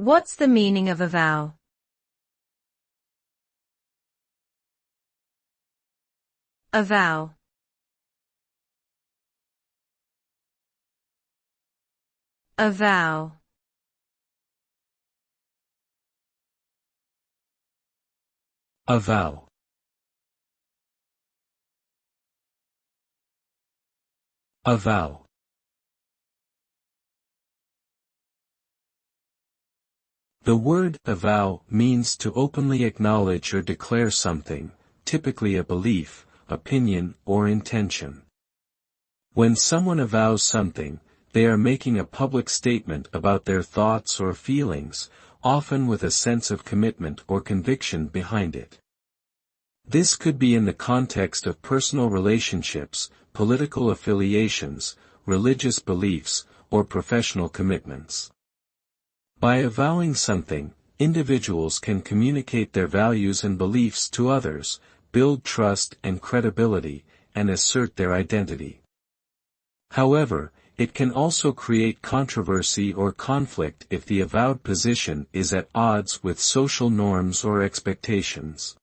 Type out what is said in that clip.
What's the meaning of avow? Avow. Avow. Avow. Avow. The word avow means to openly acknowledge or declare something, typically a belief, opinion, or intention. When someone avows something, they are making a public statement about their thoughts or feelings, often with a sense of commitment or conviction behind it. This could be in the context of personal relationships, political affiliations, religious beliefs, or professional commitments. By avowing something, individuals can communicate their values and beliefs to others, build trust and credibility, and assert their identity. However, it can also create controversy or conflict if the avowed position is at odds with social norms or expectations.